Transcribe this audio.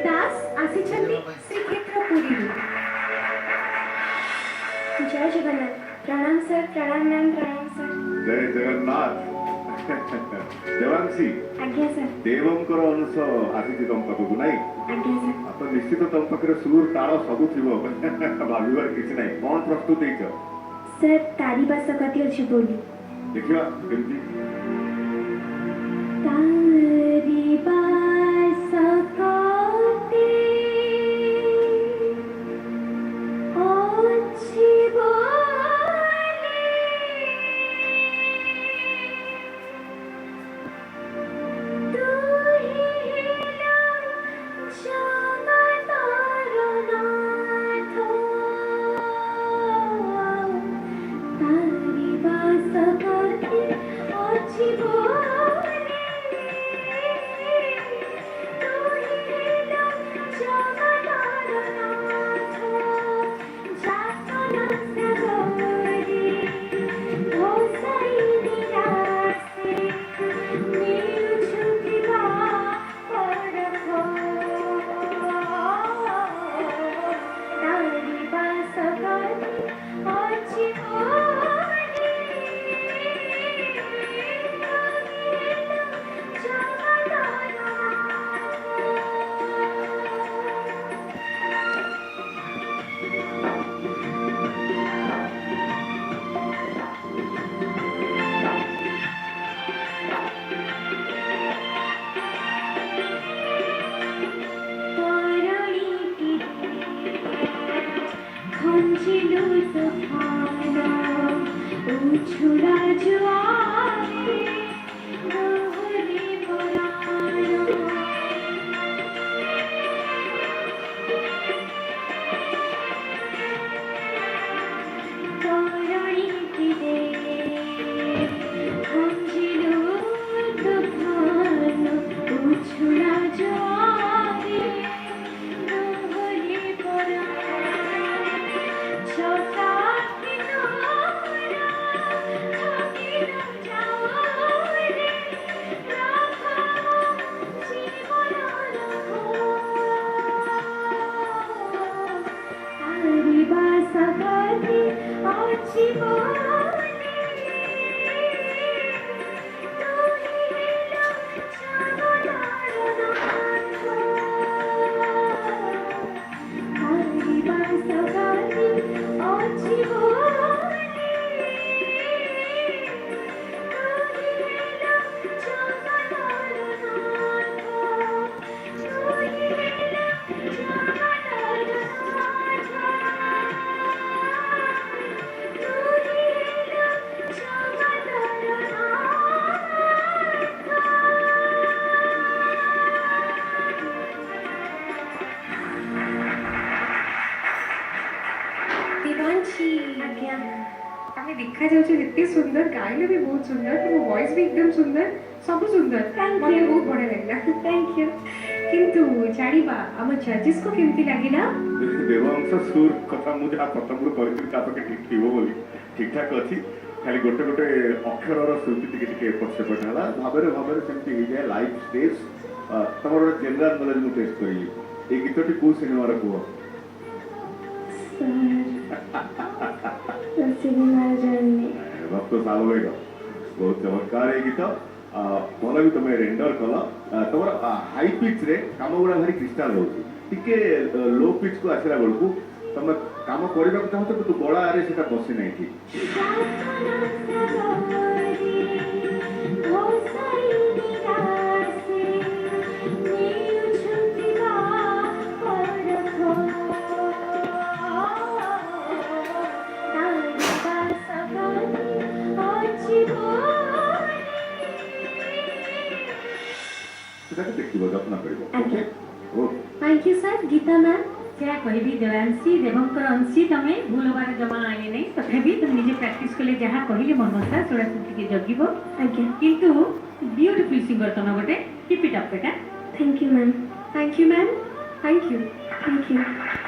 দাস আসিছন্তি শ্রীক্ষেত্র পুরী। জয় জগন্নাথ। প্রণাম স্যার, প্রণাম ম্যাম, প্রণাম স্যার। জয় জগন্নাথ। ଦେବାଂଶୀ ଆଜ୍ଞା ସାର୍। ଦେବଙ୍କର ଅଂଶ ଆସିଛି ତମ ପାଖକୁ ନାଇଁ? ଆଜ୍ଞା ସାର୍। ତ ନିଶ୍ଚିତ ତମ ପାଖରେ ସୁର ତାଳ ସବୁ ଥିବ ଭାବିବାର କିଛି ନାହିଁ। କଣ ପ୍ରସ୍ତୁତ ହେଇଛ? ସାର୍ ତାରିବା ସକାତି ଅଛି ବୋଲି। ଦେଖିବା କେମିତି। ତାରିବା ସକାତି ଅଛି ବୋଲି ତୁହି ହେଲା ଜଗତର ନାଥ। ତାରିବା ସକାତି ଅଛି ବୋଲି ତୁହି ହେଲା ଜଗତର ନାଥ। ଯାତନା ସାଗରେ ଭସାଇ ନିରାଶେ ମିଳୁଛୁଥିବା ପରଖ। ତାରିବା ସକାତି ଅଛି ବୋଲି খঞ্জিলু তুফান উছুড়া জোয়ারে দোহরে পরাণ। তরণীটিতে খঞ্জিলু তুফান উছুড়া জোয়ারে দোহরে পরাণ। ছটাকি তোরা থাকিল যাওরে রাখা জীবন রাখ। তারিবা সকাতি ଅଛି ବୋଲି ତୁହି ହେଲା ଜଗତର ନାଥ। ତାରିବା ସକାତି ଅଛି ବୋଲି ତୁହି ହେଲା ଜଗତର ନାଥ। ତୁହି ହେଲା ଜଗତର ନାଥ। ତୁହି ହେଲା ଜଗତର देवांशी। आज्ञा। আমি দেখা যাচ্ছে যেতে সুন্দর গাইলে भी बहुत सुंदर तो वॉइस भी एकदम सुंदर सब सुंदर Thank मते you. बहुत बढिया लागला। Thank you. কিন্তু জানিবা আমার জজেস को केमती लागिला? ଦେବାଂଶ ସୁର କଥା ମୁଁ ଯାହା ପ୍ରଥମରୁ କରିଥିଲି ତା ପାଖେ ଠିକ ଥିବ ବୋଲି ଠିକଠାକ ଅଛି। ଖାଲି ଗୋଟେ ଗୋଟେ ଅକ୍ଷରର ଶ୍ରୁତି ଟିକେ ଟିକେ ଏପଟ ସେପଟ ହେଲା। ଭାବରେ ଭାବରେ ସେମିତି ହେଇଯାଏ। ଲାଇଭ ଷ୍ଟେଜ ତମର ଗୋଟେ ଜେନେରାଲ ନଲେଜ ମୁଁ ଟେଷ୍ଟ କରିଲି। ଏଇ ଗୀତଟି କୋଉ ସିନେମାର କୁହ? सर सिनेमार जर्नी। भक्त सावलेगा बहुत चमत्कार है गीत। ଭଲ ବି ତମେ ରେଣ୍ଡର କଲ। ତମର ହାଇ ପିଚ୍ ରେ କାମ ଗୁଡ଼ା ଭାରି କ୍ରିଷ୍ଟାଲ ରହୁଛି। ଟିକେ ଲୋ ପିଚ୍ କୁ ଆସିଲା ବେଳକୁ ତମେ କାମ କରିବାକୁ ଚାହୁଁଛ କିନ୍ତୁ ଗଳାରେ ସେଟା ବସି ନାହିଁ ଠିକ। ସେଟାକୁ ଦେଖିବ, ଯତ୍ନ କରିବ। ଆଜ୍ଞା। Okay. Thank you sir. Gita ma'am. क्या कहबी देवांशी देवंकर अंशी तमे भूल होबार जमा आए नहीं तथापि तुम निजे प्रैक्टिस कले जहाँ कहले मन बसा सेटा टिके जगिबो। आज्ञा। किंतु ब्यूटीफुल सिंगर तमे गोटे कीप इट अप बेटा। Thank you ma'am. Thank you ma'am. Thank you. Thank you.